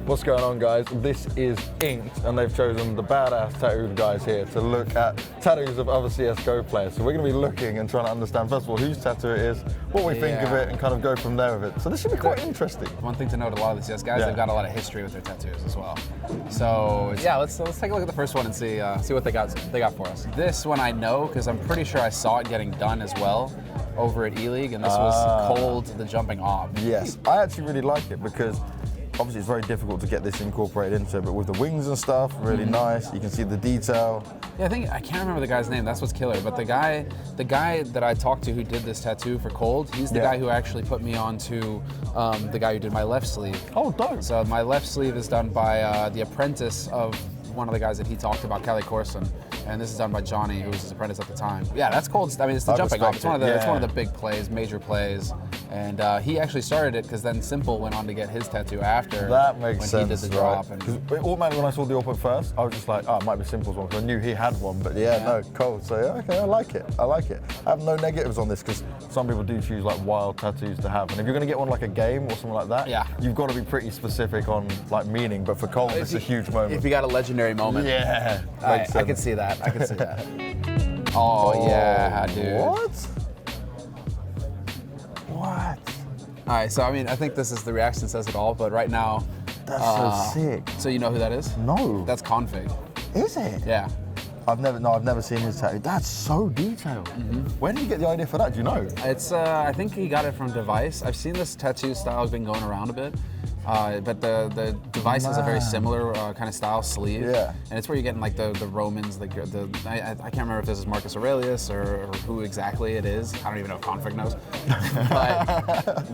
What's going on, guys? This is Inked, and they've chosen the badass tattooed guys here to look at tattoos of other CSGO players. So we're going to be looking and trying to understand, first of all, whose tattoo it is, what we think of it, and kind of go from there with it. So this should be quite interesting. One thing to note, a lot of the CS guys, they've got a lot of history with their tattoos as well. So yeah, let's take a look at the first one and see what they got for us. This one I know because I'm pretty sure I saw it getting done as well over at E-League, and this was Cold, the jumping off. Yes, I actually really like it because obviously it's very difficult to get this incorporated into it, but with the wings and stuff, really nice. You can see the detail. Yeah, I can't remember the guy's name. That's what's killer. But the guy that I talked to who did this tattoo for Cold, he's the guy who actually put me on to the guy who did my left sleeve. Oh, dope. So my left sleeve is done by the apprentice of one of the guys that he talked about, Kelly Corson. And this is done by Johnny, who was his apprentice at the time. Yeah, that's Cold. I mean, it's the jumping off. It's one of the big plays, major plays. And he actually started it because then Simple went on to get his tattoo after. That makes sense. He did the drop. Because automatically when I saw the AWP first, I was just like, oh, it might be Simple's one, because I knew he had one. But no, Cold. So yeah, okay, I like it. I have no negatives on this because some people do choose like wild tattoos to have. And if you're going to get one like a game or something like that, you've got to be pretty specific on like meaning. But for Cold, it's a huge moment. If you got a legendary moment. Yeah, I can see that. I can see that. Oh yeah, dude. What? All right, so I mean, I think this is the reaction says it all, but right now. That's so sick. So you know who that is? No. That's Config. Is it? Yeah. I've never seen his tattoo. That's so detailed. Where did you get the idea for that? Do you know? It's, I think he got it from Device. I've seen this tattoo style has been going around a bit. But the Device has a very similar kind of style sleeve. Yeah. And it's where you're getting like the Romans, I can't remember if this is Marcus Aurelius or who exactly it is. I don't even know if Config knows.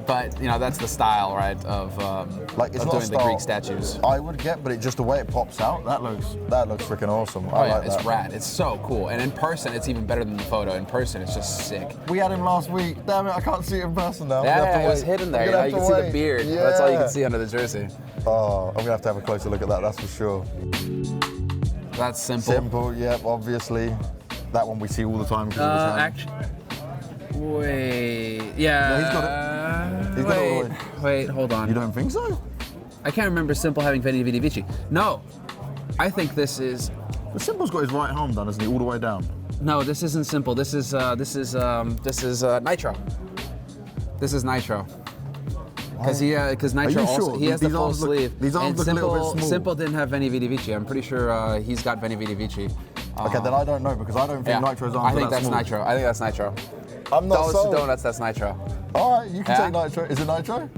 but you know, that's the style, right, of doing the Greek statues. I would get, but just the way it pops out, that looks freaking awesome. I like that. It's rad. It's so cool. And in person, it's even better than the photo. In person, it's just sick. We had him last week. Damn it, I can't see it in person now. Yeah, it was hidden there. You can see the beard. Yeah. That's all you can see under the jersey. Oh, I'm gonna have a closer look at that, that's for sure. That's Simple. Simple, yep, obviously. That one we see all the time. Actually, wait, yeah. No, he's got it. He's got it all the way. Wait, hold on. You don't think so? I can't remember Simple having Veni Vidi Vici. No, I think this is. But Simple's got his right arm done, isn't he, all the way down? No, this isn't Simple. This is Nitro. This is Nitro. Because Nitro also, he has the full sleeve. These arms look a little bit small. Simple didn't have Veni Vidi Vici. I'm pretty sure he's got Veni Vidi Vici. Okay, then I don't know because I don't think Nitro's arms are that small. Nitro. I think that's Nitro. I'm not sold. Donuts, that's Nitro. All right, you can take Nitro. Is it Nitro?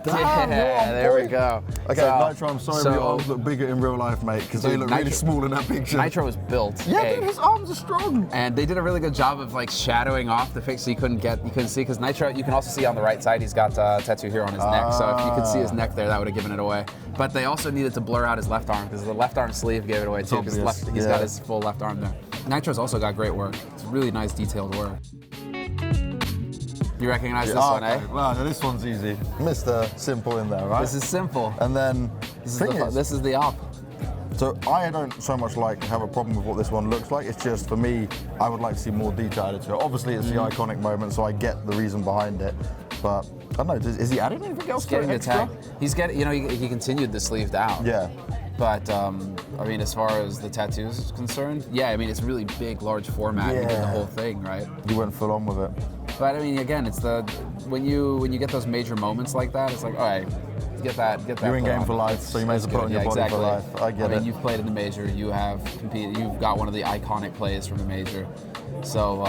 Damn, there we go. Okay, Nitro, I'm sorry, but your arms look bigger in real life, mate, because they look really small in that picture. Nitro was built. Yeah, dude, his arms are strong. And they did a really good job of like shadowing off the face so you couldn't see, because Nitro, you can also see on the right side, he's got a tattoo here on his neck. So if you could see his neck there, that would have given it away. But they also needed to blur out his left arm, because the left arm sleeve gave it away too, because he's got his full left arm there. Nitro's also got great work. It's really nice detailed work. You recognize this one, eh? Well, no, this one's easy. Mr. Simple in there, right? This is Simple. And then, this is the op. So I don't so much have a problem with what this one looks like. It's just, for me, I would like to see more detail added to it. Obviously, it's the iconic moment, so I get the reason behind it. But, I don't know, is he adding anything else to it extra? He's getting, he continued the sleeve down. Yeah. But, I mean, as far as the tattoos is concerned, yeah, I mean, it's really big, large format. You did the whole thing, right? You went full on with it. But I mean, again, it's when you get those major moments like that, it's like, all right, get that. You're in game for life, so you may as well put on your body for life. I get it. I mean, you've played in the major, you have competed, you've got one of the iconic plays from the major. So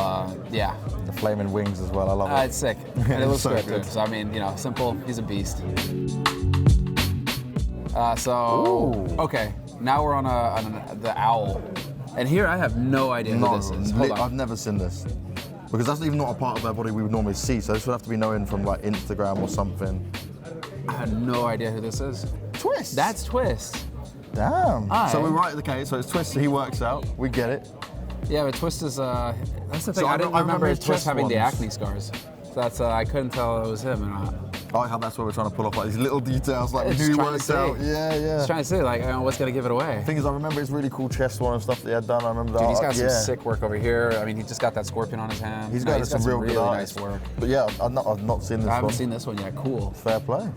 yeah. The flaming wings as well, I love it. It's sick, and it looks so good too. So I mean, Simple, he's a beast. Okay, now we're on the owl, and here I have no idea who this is. Hold on. I've never seen this. Because that's even not a part of their body we would normally see, so this would have to be known from like Instagram or something. I have no idea who this is. Twistzz. That's Twistzz. Damn. So we're right, okay, so it's Twistzz, so he works out, we get it. Yeah, but Twistzz is, that's the thing, I didn't remember Twistzz having the acne scars. So that's, I couldn't tell it was him or not. I like how that's where we're trying to pull off like these little details, like we It's knew trying to worked see. out. Yeah. Just trying to say, like, what's gonna give it away? The thing is, I remember his really cool chest one and stuff that he had done. I remember that. Dude, he's got some sick work over here. I mean, he just got that scorpion on his hand. He's got some real really good nice work. But yeah, I've not seen this one. I haven't seen this one yet. Cool. Fair play.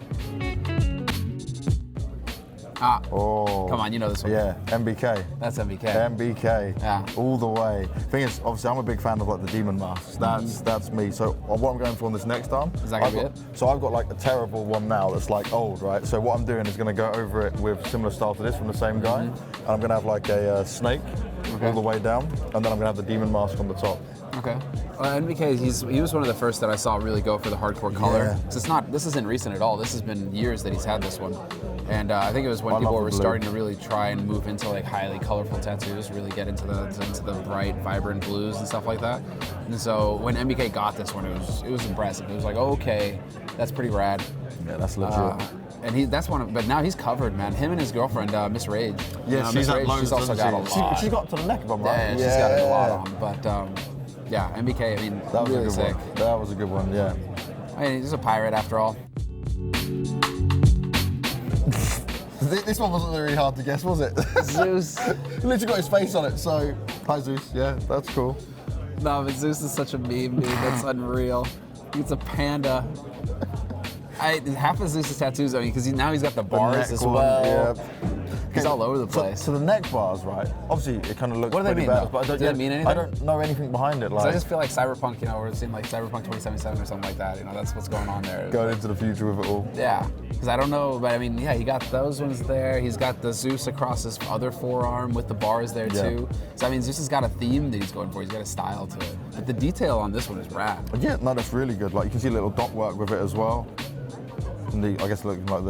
Ah. Oh. Come on, you know this one. Yeah, NBK. That's NBK. NBK. Yeah. All the way. Thing is, obviously, I'm a big fan of like the demon masks. That's me. So what I'm going for on this next arm. Is that gonna be it? So I've got like a terrible one now that's like old, right? So what I'm doing is going to go over it with similar style to this from the same guy, and I'm going to have like a snake all the way down, and then I'm going to have the demon mask on the top. Okay. NBK, he was one of the first that I saw really go for the hardcore color. Yeah. So this isn't recent at all. This has been years that he's had this one. And I think it was when people were starting to really try and move into like highly colorful tattoos, really get into the bright, vibrant blues and stuff like that. And so when NBK got this one, it was impressive. It was like, oh, okay, that's pretty rad. Yeah, that's legit. And that's one. But now he's covered, man. Him and his girlfriend, Miss Rage. Yeah, Miss Rage, loads, she's also got a lot. She got to the neck of them, right? Yeah, she's got a lot on. But yeah, NBK. I mean, that was really a good sick. one. That was a good one. Yeah. I mean, he's a pirate after all. This one wasn't really hard to guess, was it? Zeus. He literally got his face on it. So, hi Zeus. Yeah, that's cool. No, but Zeus is such a meme, dude. That's unreal. It's a panda. Half of Zeus's tattoos, I mean, because now he's got the bars as well. Yeah. He's all over the place. So the neck bars, right? Obviously, it kind of looks What do they pretty mean, bad, though? but I don't, Do they mean anything? I don't know anything behind it. Like, So I just feel like Cyberpunk, we're seeing like Cyberpunk 2077 or something like that. That's what's going on there. going into the future with it all. Yeah, because I don't know, but I mean, yeah, he got those ones there. He's got the Zeus across his other forearm with the bars there too. So I mean, Zeus has got a theme that he's going for. He's got a style to it. But the detail on this one is rad. Yeah, no, that's really good. Like you can see a little dot work with it as well. And I guess looking like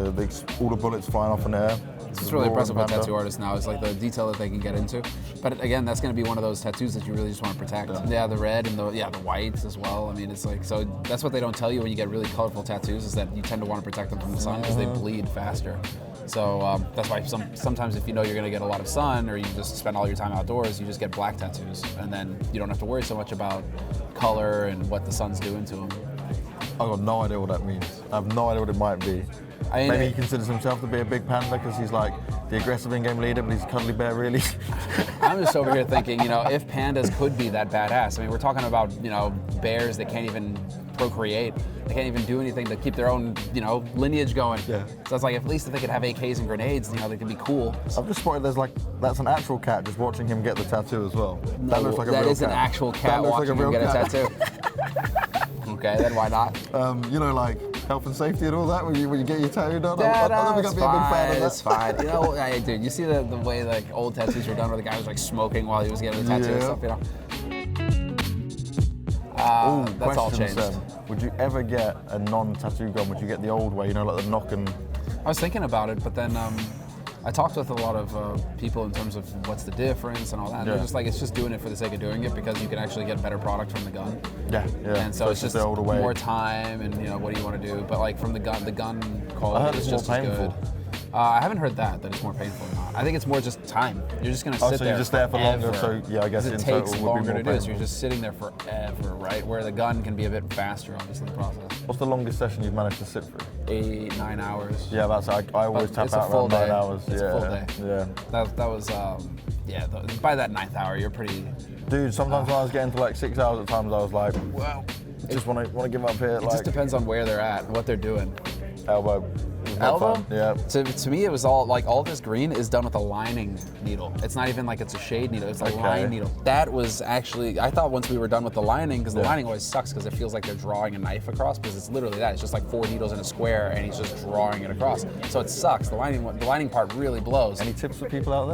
all the bullets flying off in the air. It's really impressive with tattoo artists now. It's like the detail that they can get into. But again, that's going to be one of those tattoos that you really just want to protect. Yeah, the red and the whites as well. I mean, it's like, so that's what they don't tell you when you get really colorful tattoos is that you tend to want to protect them from the sun because they bleed faster. So that's why sometimes if you know you're going to get a lot of sun or you just spend all your time outdoors, you just get black tattoos. And then you don't have to worry so much about color and what the sun's doing to them. I've got no idea what that means. I have no idea what it might be. Maybe he considers himself to be a big panda because he's like the aggressive in-game leader, but he's a cuddly bear, really. I'm just over here thinking, if pandas could be that badass. I mean, we're talking about, bears that can't even procreate. They can't even do anything to keep their own, lineage going. Yeah. So it's like, at least if they could have AKs and grenades, they could be cool. I've just spotted that's an actual cat just watching him get the tattoo as well. No, that looks like a real cat. That is an actual cat watching him get a tattoo. Okay, then why not? Like health and safety and all that when you get your tattoo done. Yeah, I don't think I'd be a big fan of that. It's fine. Dude, you see the way like old tattoos were done where the guy was like smoking while he was getting the tattoo and stuff, That's all changed. Would you ever get a non-tattoo gun? Would you get the old way, like the knock and... I was thinking about it, but then I talked with a lot of people in terms of what's the difference and all that. And they're just like, it's just doing it for the sake of doing it because you can actually get a better product from the gun. Yeah. And so it's just the older way. more time and what do you want to do? But like from the gun quality is just more as painful. good. I haven't heard that it's more painful or not. I think it's more just time. You're just going to sit there. So you're just there for longer. So I guess it in takes total longer would be to more do. So you're just sitting there forever, right? Where the gun can be a bit faster, obviously, the process. What's the longest session you've managed to sit through? 8-9 hours. Yeah, I always tap out around 9 hours. It's a full day. Yeah. That was by that 9th hour, you're pretty. Dude, sometimes when I was getting to like 6 hours at times, I was like, well, just want to give up here. It just depends on where they're at and what they're doing. Elbow. Elbow? Yeah. To me, it was all this green is done with a lining needle. It's not even like it's a shade needle, it's a line needle. That was actually, I thought once we were done with the lining, because the lining always sucks because it feels like they're drawing a knife across, because it's literally that. It's just like 4 needles in a square and he's just drawing it across. So it sucks. The lining part really blows. Any tips for people out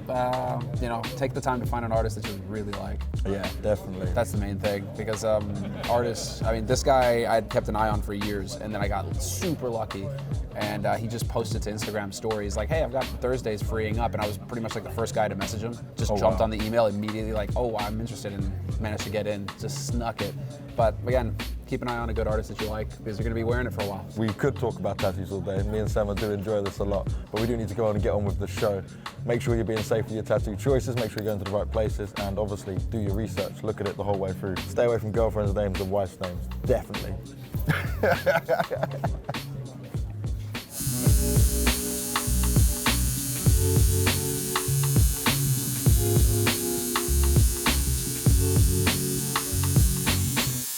there? Take the time to find an artist that you really like. Yeah, definitely. That's the main thing, because artists, this guy I'd kept an eye on for years, and then I got super lucky, and he just posted to Instagram stories like, hey, I've got Thursdays freeing up, and I was pretty much like the first guy to message him. Just jumped on the email immediately like, oh, I'm interested, and managed to get in, just snuck it. But again, keep an eye on a good artist that you like, because you're going to be wearing it for a while. We could talk about tattoos all day. Me and Semmler do enjoy this a lot, but we do need to go on and get on with the show. Make sure you're being safe with your tattoo choices, make sure you're going to the right places, and obviously do your research. Look at it the whole way through. Stay away from girlfriends' names and wives' names. Definitely.